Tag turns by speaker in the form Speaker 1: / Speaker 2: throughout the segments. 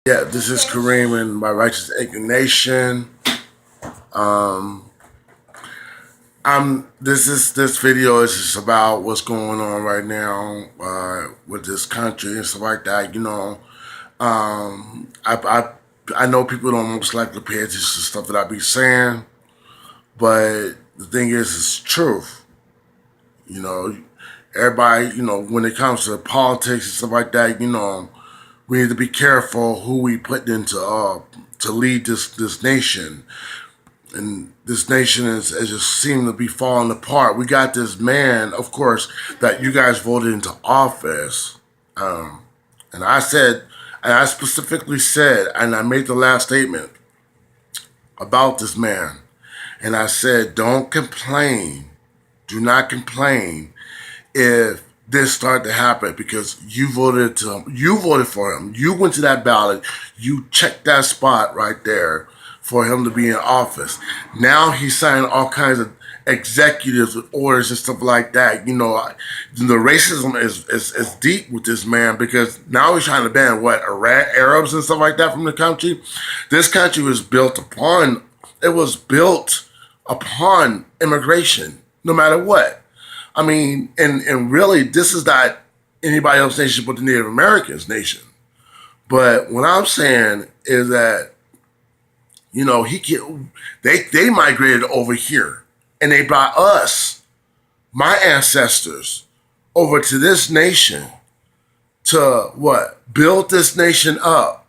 Speaker 1: Yeah, this is Kareem and my Righteous Nation. Um, this video is just about what's going on right now with this country and stuff like that. I know people don't most like to pay attention to stuff that I be saying, but the thing is, it's truth. You know, everybody. When it comes to politics and stuff like that, we need to be careful who we put into to lead this nation. And this nation is just seem to be falling apart. We got this man, of course, that you guys voted into office, um, and I specifically said, and I made the last statement about this man, and I said, don't complain, do not complain if this started to happen because you voted for him, you went to that ballot, you checked that spot right there for him to be in office. Now he's signing all kinds of executives with orders and stuff like that. The racism is deep with this man because now he's trying to ban Arabs and stuff like that from the country. This country was built upon immigration, no matter what. I mean, and really, this is not anybody else's nation but the Native Americans' nation. But what I'm saying is that they migrated over here, and they brought us, my ancestors, over to this nation to build this nation up.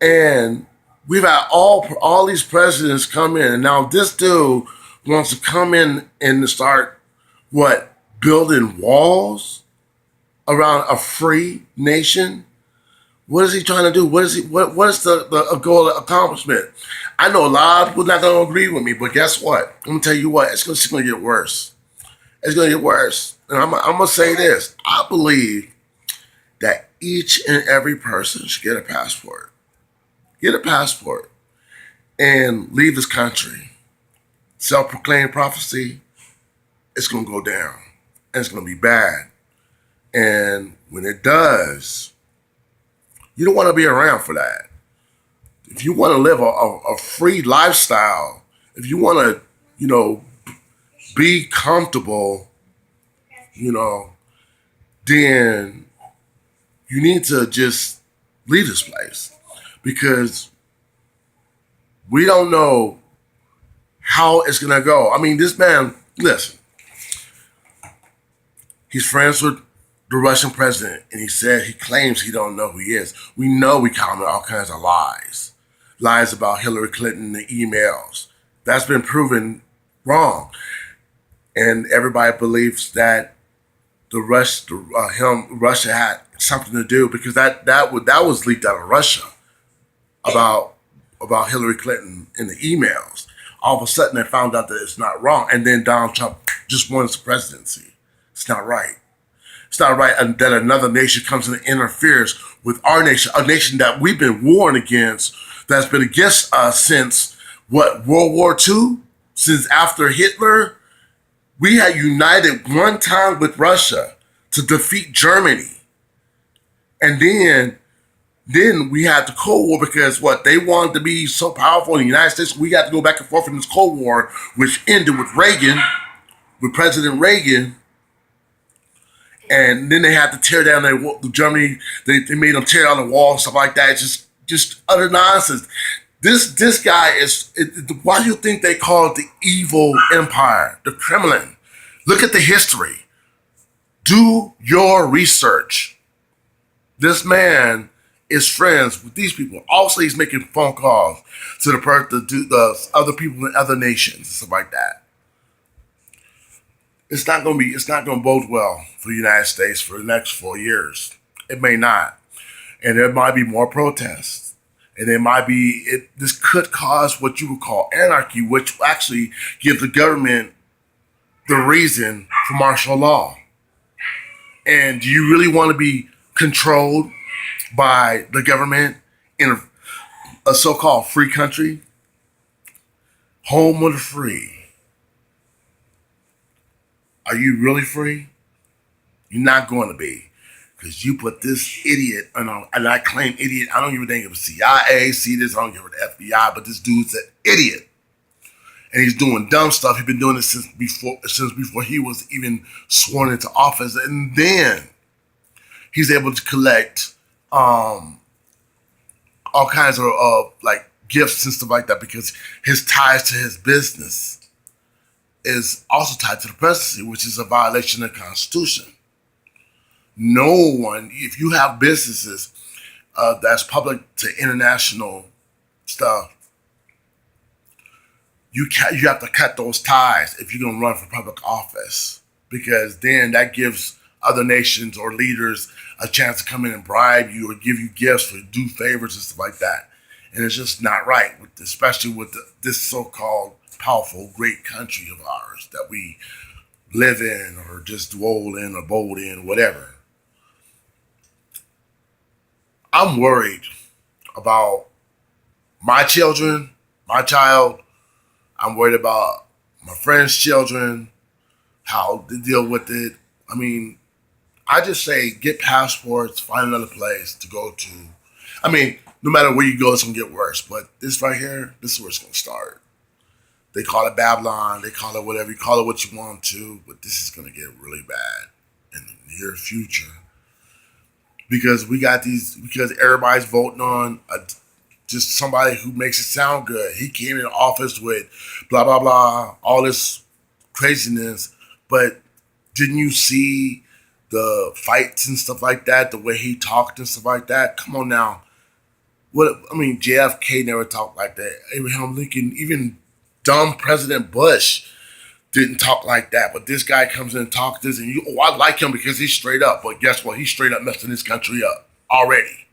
Speaker 1: And we've had all these presidents come in, and now this dude wants to come in and start building walls around a free nation. What is he trying to do? What is the goal of accomplishment? I know a lot of people not going to agree with me, but guess what? I'm going to tell you what, it's going to get worse. It's going to get worse. And I'm going to say this. I believe that each and every person should get a passport. Get a passport and leave this country. Self-proclaimed prophecy, it's going to go down. And it's going to be bad. And when it does, you don't want to be around for that. If you want to live a free lifestyle, if you want to, be comfortable, then you need to just leave this place because we don't know how it's going to go. I mean, this man, listen, he's friends with the Russian president, and he claims he don't know who he is. We know we call him all kinds of lies. Lies about Hillary Clinton, the emails. That's been proven wrong. And everybody believes that Russia had something to do because that was leaked out of Russia about Hillary Clinton in the emails. All of a sudden they found out that it's not wrong, and then Donald Trump just won the presidency. It's not right. It's not right that another nation comes and interferes with our nation, a nation that we've been warned against, that's been against us since World War II? Since after Hitler? We had united one time with Russia to defeat Germany. And then we had the Cold War because they wanted to be so powerful in the United States. We had to go back and forth in this Cold War, which ended with President Reagan. And then they had to tear down Germany. They made them tear down the wall and stuff like that. It's just utter nonsense. This guy is. Why do you think they call it the evil empire, the Kremlin? Look at the history. Do your research. This man is friends with these people. Also, he's making phone calls to the other people in other nations and stuff like that. It's not going to bode well for the United States for the next 4 years. It may not. And there might be more protests. And this could cause what you would call anarchy, which will actually give the government the reason for martial law. And do you really want to be controlled by the government in a so-called free country? Home of the free. Are you really free? You're not going to be. because you put this idiot, and I claim idiot. I don't even think it was CIA, see this, I don't give it the FBI, but this dude's an idiot. And he's doing dumb stuff. He's been doing it since before he was even sworn into office. And then he's able to collect all kinds of like gifts and stuff like that because his ties to his business is also tied to the presidency, which is a violation of the Constitution. No one, if you have businesses that's public to international stuff, you have to cut those ties if you're going to run for public office, because then that gives other nations or leaders a chance to come in and bribe you or give you gifts or do favors and stuff like that. And it's just not right, especially with this so-called powerful, great country of ours that we live in or just dwell in or abode in, whatever. I'm worried about my children, my child. I'm worried about my friends' children, how they deal with it. I mean, I just say get passports, find another place to go to. I mean, no matter where you go, it's going to get worse. But this right here, this is where it's going to start. They call it Babylon. They call it whatever. You call it what you want to. But this is going to get really bad in the near future. Because because everybody's voting on just somebody who makes it sound good. He came in office with blah, blah, blah, all this craziness. But didn't you see the fights and stuff like that, the way he talked and stuff like that? Come on now. JFK never talked like that. Abraham Lincoln, even dumb President Bush didn't talk like that. But this guy comes in and talks this, and I like him because he's straight up. But guess what? He's straight up messing this country up already.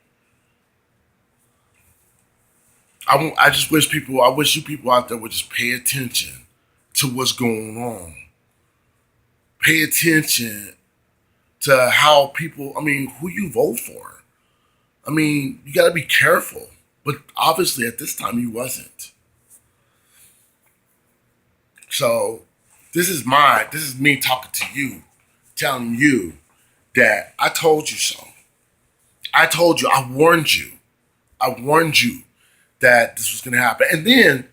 Speaker 1: I wish you people out there would just pay attention to what's going on. Pay attention to how people, who you vote for. You got to be careful. But obviously at this time you wasn't. So this is me talking to you, telling you that I told you so. I told you, I warned you that this was going to happen. And then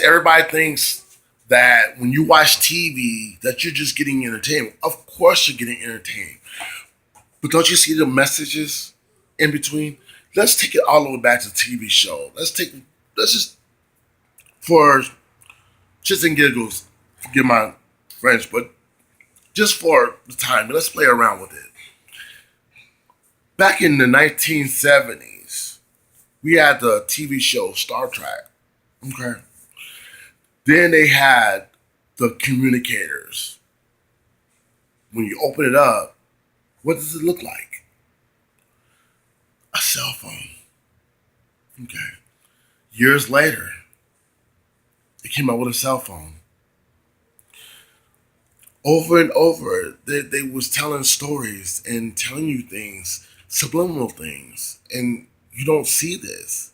Speaker 1: everybody thinks that when you watch TV that you're just getting entertainment. Of course you're getting entertained. But don't you see the messages in between? Let's take it all the way back to the TV show. Let's just, for shits and giggles, forgive my French, but just for the time, let's play around with it. Back in the 1970s, we had the TV show Star Trek. Okay. Then they had the communicators. When you open it up, what does it look like? A cell phone. Okay. Years later, they came out with a cell phone. Over and over, they was telling stories and telling you things, subliminal things, and you don't see this.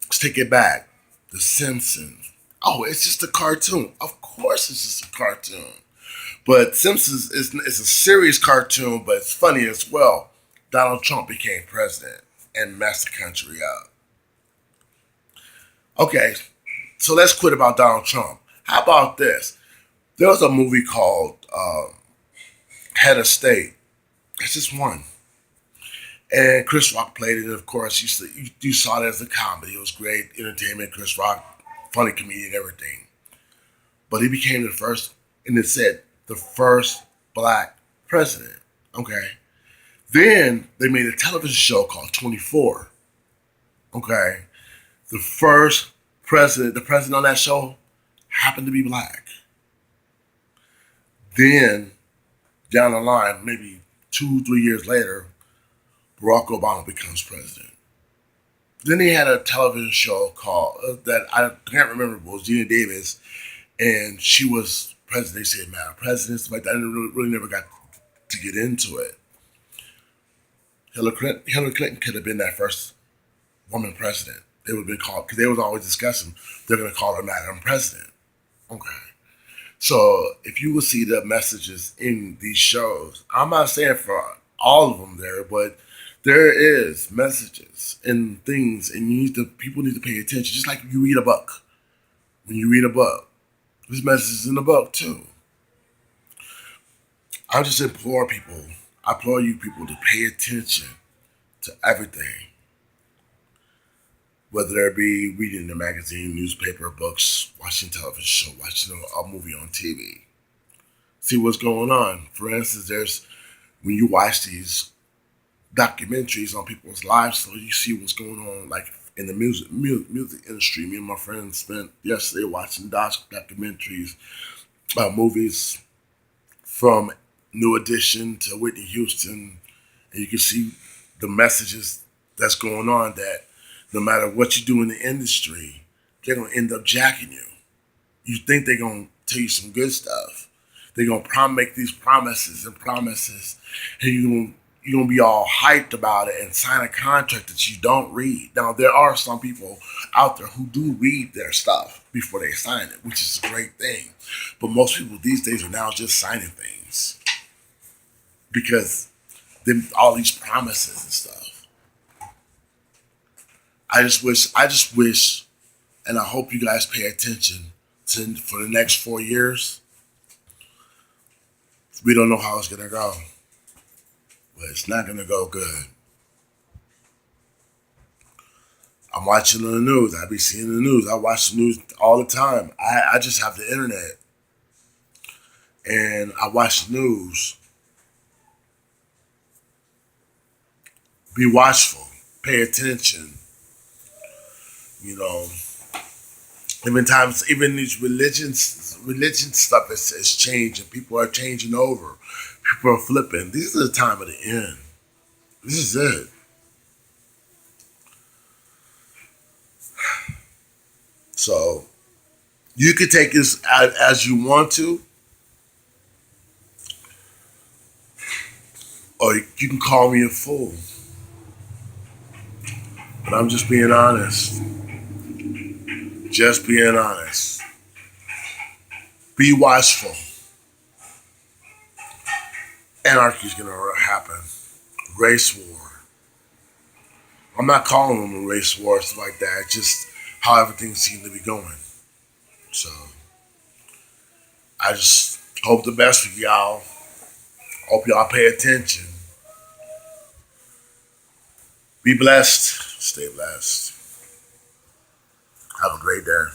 Speaker 1: Let's take it back. The Simpsons. Oh, it's just a cartoon. Of course it's just a cartoon. But Simpsons is a serious cartoon, but it's funny as well. Donald Trump became president and messed the country up. Okay, so let's quit about Donald Trump. How about this? There was a movie called Head of State. It's just one. And Chris Rock played it, and of course, you saw it as a comedy. It was great entertainment. Chris Rock, funny comedian, everything. But he became the first, and it said, the first black president. Okay. Then they made a television show called 24. Okay. The president on that show happened to be black. Then, down the line, maybe 2-3 years later, Barack Obama becomes president. Then he had a television show called, that I can't remember, it was Gina Davis, and she was president. They said, Madam President, stuff like that. I really never got to get into it. Hillary Clinton could have been that first woman president. They would have been called, because they was always discussing, they're going to call her Madam President. Okay. So if you will see the messages in these shows, I'm not saying for all of them there, but there is messages and things, and people need to pay attention. Just like you read a book. When you read a book, there's messages in the book too. I just I implore you people to pay attention to everything, whether it be reading the magazine, newspaper, books, watching television show, watching a movie on TV. See what's going on. For instance, there's when you watch these documentaries on people's lives, so you see what's going on, like in the music industry. Me and my friends spent yesterday watching documentaries, movies from New Edition to Whitney Houston, and you can see the messages that's going on. That no matter what you do in the industry, they're gonna end up jacking you. You think they're gonna tell you some good stuff. They're gonna make these promises and promises, and you're gonna be all hyped about it and sign a contract that you don't read. Now there are some people out there who do read their stuff before they sign it, which is a great thing. But most people these days are now just signing things because all these promises and stuff. I just wish, and I hope you guys pay attention to for the next 4 years. We don't know how it's gonna go, but it's not gonna go good. I'm watching the news. I be seeing the news. I watch the news all the time. I just have the internet and I watch the news. Be watchful. Pay attention. You know, even these religion stuff is changing. People are changing over. People are flipping. This is the time of the end. This is it. So you can take this as you want to, or you can call me a fool. But I'm just being honest. Just being honest. Be watchful. Anarchy is gonna happen. Race war. I'm not calling them a race war, stuff like that. It's just how everything seems to be going. So I just hope the best for y'all. Hope y'all pay attention. Be blessed. Stay blessed. Have a great day.